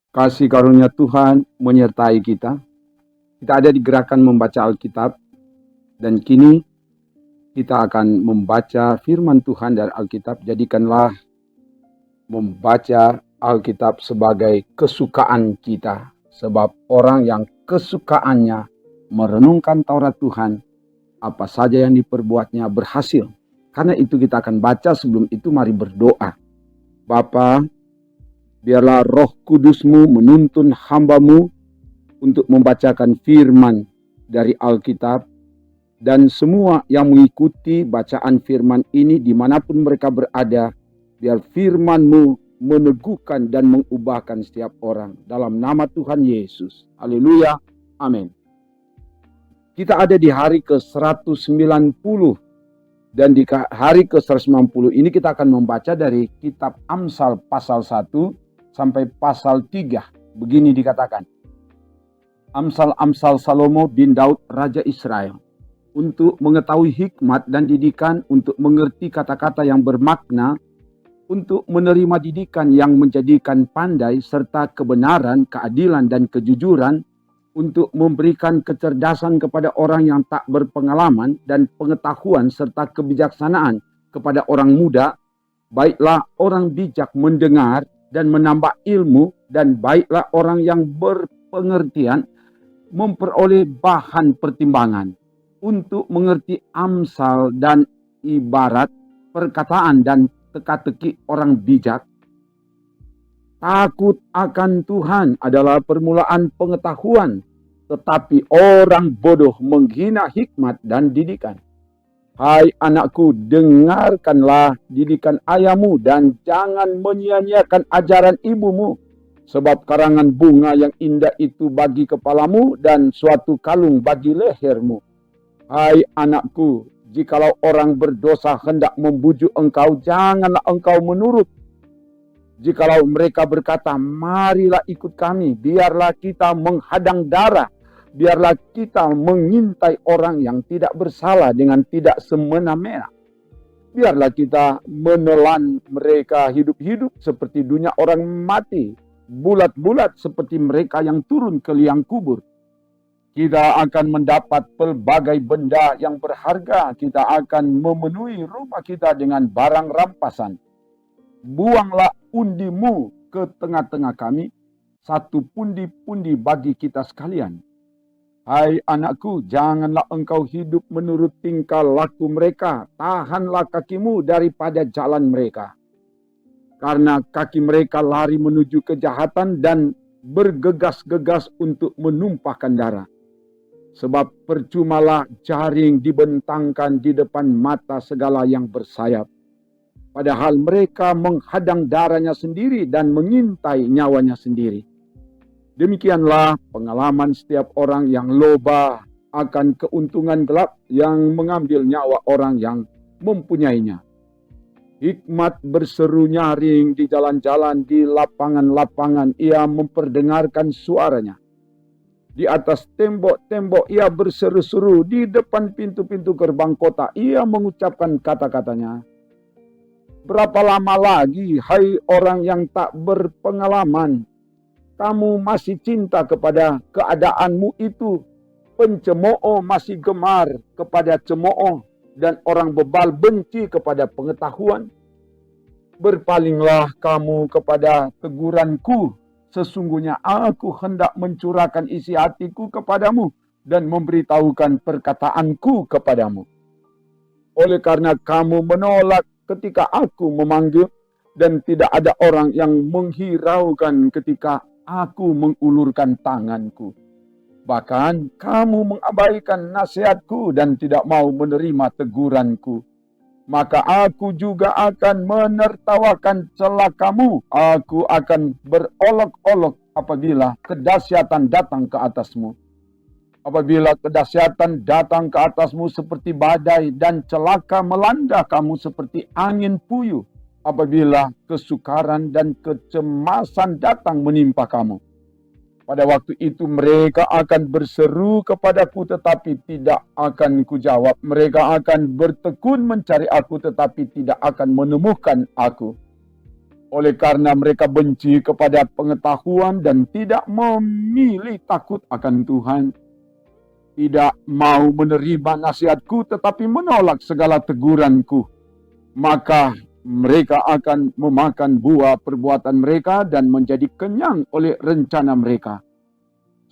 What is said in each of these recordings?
Kasih karunia Tuhan menyertai kita. Kita ada di gerakan membaca Alkitab. Dan kini kita akan membaca firman Tuhan dari Alkitab. Jadikanlah membaca Alkitab sebagai kesukaan kita. Sebab orang yang kesukaannya merenungkan Taurat Tuhan, apa saja yang diperbuatnya berhasil. Karena itu kita akan baca. Sebelum itu mari berdoa. Bapa, biarlah Roh Kudus-Mu menuntun hamba-Mu untuk membacakan firman dari Alkitab. Dan semua yang mengikuti bacaan firman ini dimanapun mereka berada, biar firman-Mu meneguhkan dan mengubahkan setiap orang. Dalam nama Tuhan Yesus. Haleluya. Amin. Kita ada di hari ke-190. Dan di hari ke-190 ini kita akan membaca dari kitab Amsal pasal 1 sampai pasal 3. Begini dikatakan. Amsal Salomo bin Daud Raja Israel. Untuk mengetahui hikmat dan didikan, untuk mengerti kata-kata yang bermakna, untuk menerima didikan yang menjadikan pandai, serta kebenaran, keadilan, dan kejujuran, untuk memberikan kecerdasan kepada orang yang tak berpengalaman, dan pengetahuan serta kebijaksanaan kepada orang muda. Baiklah orang bijak mendengar dan menambah ilmu, dan baiklah orang yang berpengertian memperoleh bahan pertimbangan untuk mengerti amsal dan ibarat, perkataan dan teka-teki orang bijak. Takut akan Tuhan adalah permulaan pengetahuan, tetapi orang bodoh menghina hikmat dan didikan. Hai anakku, dengarkanlah didikan ayahmu dan jangan menyia-nyiakan ajaran ibumu. Sebab karangan bunga yang indah itu bagi kepalamu dan suatu kalung bagi lehermu. Hai anakku, jikalau orang berdosa hendak membujuk engkau, janganlah engkau menurut. Jikalau mereka berkata, marilah ikut kami, biarlah kita menghadang darah. Biarlah kita mengintai orang yang tidak bersalah dengan tidak semena-mena. Biarlah kita menelan mereka hidup-hidup seperti dunia orang mati. Bulat-bulat seperti mereka yang turun ke liang kubur. Kita akan mendapat pelbagai benda yang berharga. Kita akan memenuhi rumah kita dengan barang rampasan. Buanglah undimu ke tengah-tengah kami. Satu pundi-pundi bagi kita sekalian. Hai anakku, janganlah engkau hidup menurut tingkah laku mereka. Tahanlah kakimu daripada jalan mereka. Karena kaki mereka lari menuju kejahatan dan bergegas-gegas untuk menumpahkan darah. Sebab percumalah jaring dibentangkan di depan mata segala yang bersayap. Padahal mereka menghadang darahnya sendiri dan mengintai nyawanya sendiri. Demikianlah pengalaman setiap orang yang loba akan keuntungan gelap yang mengambil nyawa orang yang mempunyainya. Hikmat berseru nyaring di jalan-jalan, di lapangan-lapangan ia memperdengarkan suaranya. Di atas tembok-tembok ia berseru-seru, di depan pintu-pintu gerbang kota ia mengucapkan kata-katanya. Berapa lama lagi, hai orang yang tak berpengalaman, kamu masih cinta kepada keadaanmu itu? Pencemooh masih gemar kepada cemooh, dan orang bebal benci kepada pengetahuan. Berpalinglah kamu kepada teguranku. Sesungguhnya aku hendak mencurahkan isi hatiku kepadamu dan memberitahukan perkataanku kepadamu. Oleh karena kamu menolak ketika aku memanggil, dan tidak ada orang yang menghiraukan ketika aku mengulurkan tanganku. Bahkan kamu mengabaikan nasihatku dan tidak mau menerima teguranku. Maka aku juga akan menertawakan celakamu. Aku akan berolok-olok apabila kedahsyatan datang ke atasmu. Apabila kedahsyatan datang ke atasmu seperti badai dan celaka melanda kamu seperti angin puyuh. Apabila kesukaran dan kecemasan datang menimpa kamu. Pada waktu itu mereka akan berseru kepadaku tetapi tidak akan kujawab. Mereka akan bertekun mencari aku tetapi tidak akan menemukan aku. Oleh karena mereka benci kepada pengetahuan dan tidak memilih takut akan Tuhan. Tidak mau menerima nasihatku tetapi menolak segala teguranku. Maka mereka akan memakan buah perbuatan mereka dan menjadi kenyang oleh rencana mereka.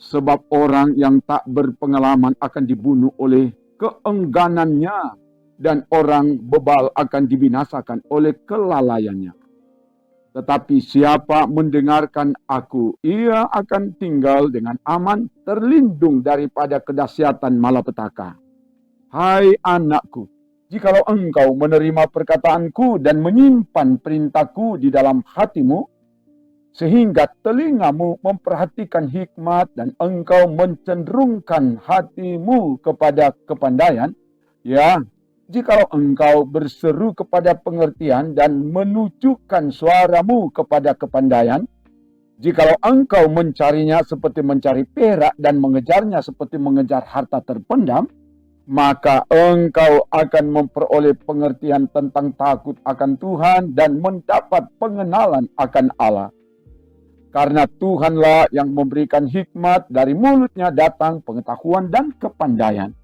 Sebab orang yang tak berpengalaman akan dibunuh oleh keengganannya, dan orang bebal akan dibinasakan oleh kelalaiannya. Tetapi siapa mendengarkan aku, ia akan tinggal dengan aman, terlindung daripada kedahsyatan malapetaka. Hai anakku, jikalau engkau menerima perkataanku dan menyimpan perintahku di dalam hatimu, sehingga telingamu memperhatikan hikmat dan engkau mencenderungkan hatimu kepada kepandaian, ya, jikalau engkau berseru kepada pengertian dan menunjukkan suaramu kepada kepandaian, jikalau engkau mencarinya seperti mencari perak dan mengejarnya seperti mengejar harta terpendam, maka engkau akan memperoleh pengertian tentang takut akan Tuhan dan mendapat pengenalan akan Allah. Karena Tuhanlah yang memberikan hikmat, dari mulutnya datang pengetahuan dan kepandaian.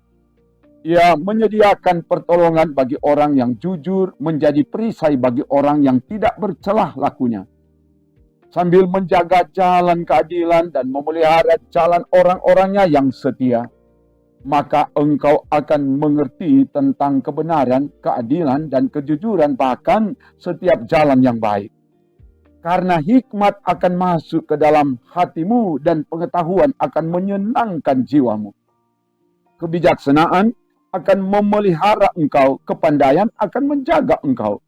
Ia menyediakan pertolongan bagi orang yang jujur, menjadi perisai bagi orang yang tidak bercelah lakunya. Sambil menjaga jalan keadilan dan memelihara jalan orang-orangnya yang setia, maka engkau akan mengerti tentang kebenaran, keadilan, dan kejujuran, bahkan setiap jalan yang baik. Karena hikmat akan masuk ke dalam hatimu dan pengetahuan akan menyenangkan jiwamu. Kebijaksanaan akan memelihara engkau, kepandaian akan menjaga engkau,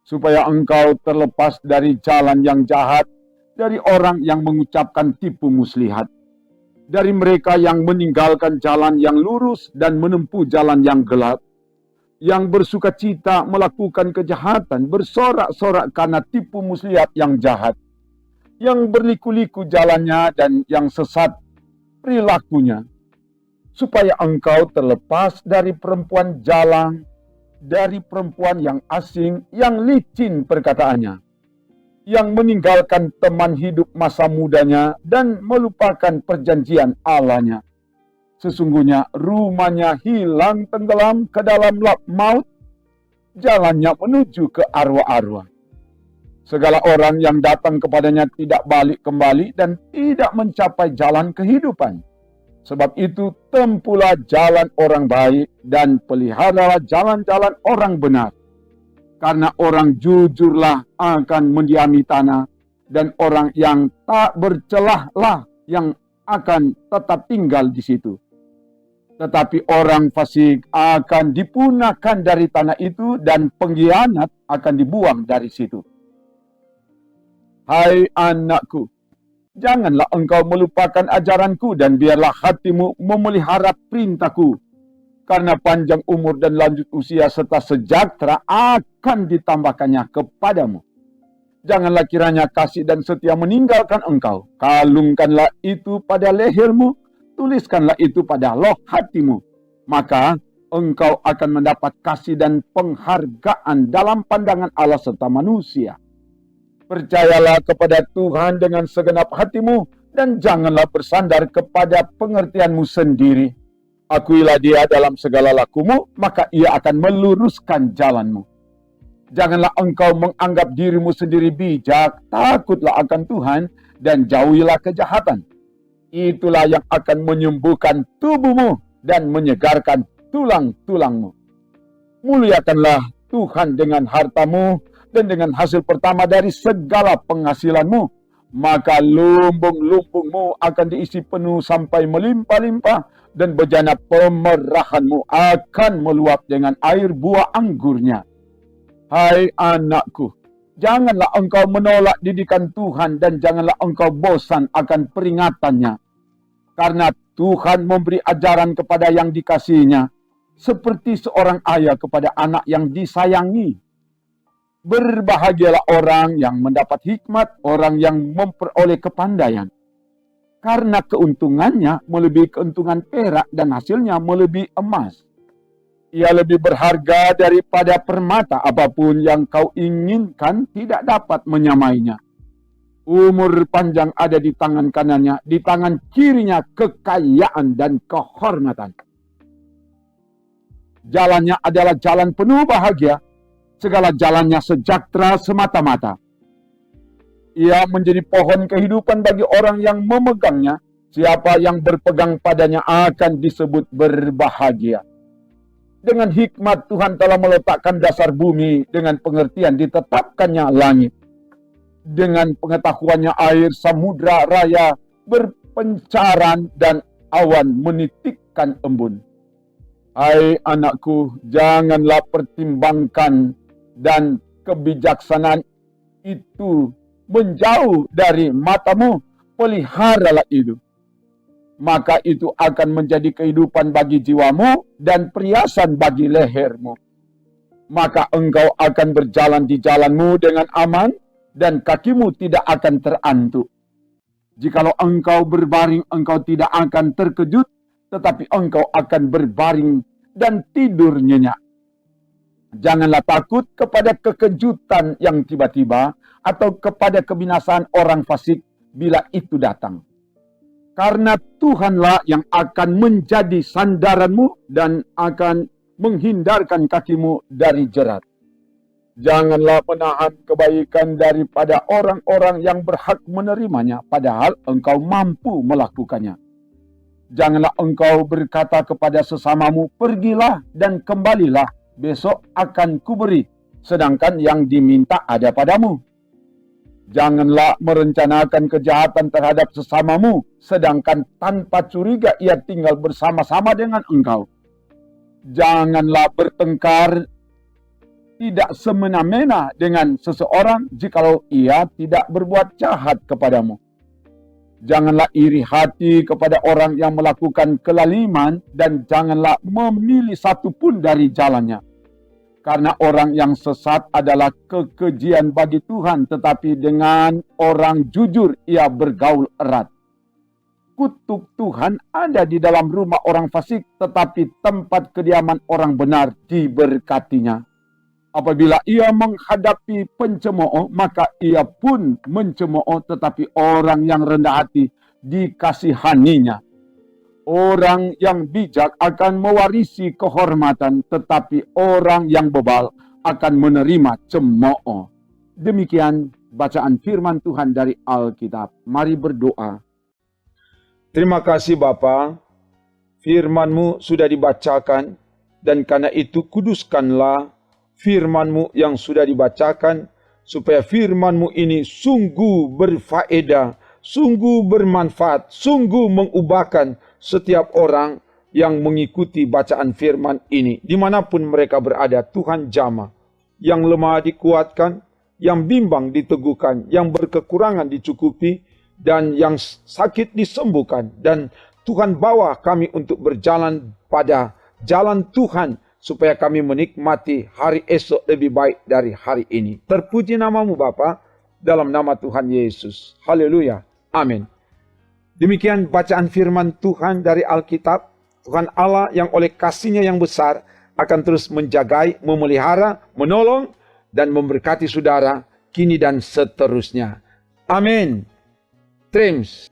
supaya engkau terlepas dari jalan yang jahat, dari orang yang mengucapkan tipu muslihat, dari mereka yang meninggalkan jalan yang lurus dan menempuh jalan yang gelap, yang bersuka cita melakukan kejahatan, bersorak-sorak karena tipu muslihat yang jahat, yang berliku-liku jalannya dan yang sesat perilakunya, supaya engkau terlepas dari perempuan jalang, dari perempuan yang asing, yang licin perkataannya, yang meninggalkan teman hidup masa mudanya dan melupakan perjanjian Allahnya. Sesungguhnya rumahnya hilang tenggelam ke dalam lap maut, jalannya menuju ke arwah-arwah. Segala orang yang datang kepadanya tidak balik kembali dan tidak mencapai jalan kehidupan. Sebab itu tempuhlah jalan orang baik dan peliharalah jalan-jalan orang benar. Karena orang jujurlah akan mendiami tanah, dan orang yang tak bercelahlah yang akan tetap tinggal di situ. Tetapi orang fasik akan dipunahkan dari tanah itu, dan pengkhianat akan dibuang dari situ. Hai anakku, janganlah engkau melupakan ajaranku dan biarlah hatimu memelihara perintahku. Karena panjang umur dan lanjut usia serta sejahtera akan ditambahkannya kepadamu. Janganlah kiranya kasih dan setia meninggalkan engkau. Kalungkanlah itu pada lehermu, tuliskanlah itu pada loh hatimu. Maka engkau akan mendapat kasih dan penghargaan dalam pandangan Allah serta manusia. Percayalah kepada Tuhan dengan segenap hatimu dan janganlah bersandar kepada pengertianmu sendiri. Akuilah dia dalam segala lakumu, maka ia akan meluruskan jalanmu. Janganlah engkau menganggap dirimu sendiri bijak, takutlah akan Tuhan dan jauhilah kejahatan. Itulah yang akan menyembuhkan tubuhmu dan menyegarkan tulang-tulangmu. Muliakanlah Tuhan dengan hartamu dan dengan hasil pertama dari segala penghasilanmu, maka lumbung-lumbungmu akan diisi penuh sampai melimpah-limpah, dan bejana pemerahanmu akan meluap dengan air buah anggurnya. Hai anakku, janganlah engkau menolak didikan Tuhan dan janganlah engkau bosan akan peringatannya. Karena Tuhan memberi ajaran kepada yang dikasihinya, seperti seorang ayah kepada anak yang disayangi. Berbahagialah orang yang mendapat hikmat, orang yang memperoleh kepandaian. karena keuntungannya melebihi keuntungan perak dan hasilnya melebihi emas. Ia lebih berharga daripada permata, apapun yang kau inginkan tidak dapat menyamainya. Umur panjang ada di tangan kanannya, di tangan kirinya kekayaan dan kehormatan. Jalannya adalah jalan penuh bahagia, segala jalannya sejahtera semata-mata. Ia menjadi pohon kehidupan bagi orang yang memegangnya. Siapa yang berpegang padanya akan disebut berbahagia. Dengan hikmat Tuhan telah meletakkan dasar bumi, dengan pengertian ditetapkannya langit. Dengan pengetahuannya air samudra raya berpencaran dan awan menitikkan embun. Hai anakku, janganlah pertimbangkan dan kebijaksanaan itu menjauh dari matamu, peliharalah itu. Maka itu akan menjadi kehidupan bagi jiwamu dan perhiasan bagi lehermu. Maka engkau akan berjalan di jalanmu dengan aman dan kakimu tidak akan terantuk. Jikalau engkau berbaring, engkau tidak akan terkejut, tetapi engkau akan berbaring dan tidur nyenyak. Janganlah takut kepada kekejutan yang tiba-tiba atau kepada kebinasaan orang fasik bila itu datang. Karena Tuhanlah yang akan menjadi sandaranmu dan akan menghindarkan kakimu dari jerat. Janganlah menahan kebaikan daripada orang-orang yang berhak menerimanya, padahal engkau mampu melakukannya. Janganlah engkau berkata kepada sesamamu, pergilah dan kembalilah, besok akan kuberi, sedangkan yang diminta ada padamu. Janganlah merencanakan kejahatan terhadap sesamamu, sedangkan tanpa curiga ia tinggal bersama-sama dengan engkau. Janganlah bertengkar tidak semena-mena dengan seseorang jikalau ia tidak berbuat jahat kepadamu. Janganlah iri hati kepada orang yang melakukan kelaliman dan janganlah memilih satu pun dari jalannya. Karena orang yang sesat adalah kekejian bagi Tuhan, tetapi dengan orang jujur ia bergaul erat. Kutuk Tuhan ada di dalam rumah orang fasik, tetapi tempat kediaman orang benar diberkatinya. Apabila ia menghadapi pencemooh, maka ia pun mencemooh, tetapi orang yang rendah hati dikasihaninya. Orang yang bijak akan mewarisi kehormatan, tetapi orang yang bebal akan menerima cemooh. Demikian bacaan firman Tuhan dari Alkitab. Mari berdoa. Terima kasih Bapa, firman-Mu sudah dibacakan, dan karena itu kuduskanlah firman-Mu yang sudah dibacakan, supaya firman-Mu ini sungguh berfaedah, sungguh bermanfaat, sungguh mengubahkan setiap orang yang mengikuti bacaan firman ini. Dimanapun mereka berada, Tuhan jamah. Yang lemah dikuatkan, yang bimbang diteguhkan, yang berkekurangan dicukupi, dan yang sakit disembuhkan. Dan Tuhan bawa kami untuk berjalan pada jalan Tuhan, supaya kami menikmati hari esok lebih baik dari hari ini. Terpuji nama-Mu Bapa, dalam nama Tuhan Yesus. Haleluya. Amin. Demikian bacaan firman Tuhan dari Alkitab. Tuhan Allah yang oleh kasih-Nya yang besar akan terus menjagai, memelihara, menolong, dan memberkati saudara kini dan seterusnya. Amin. Trims.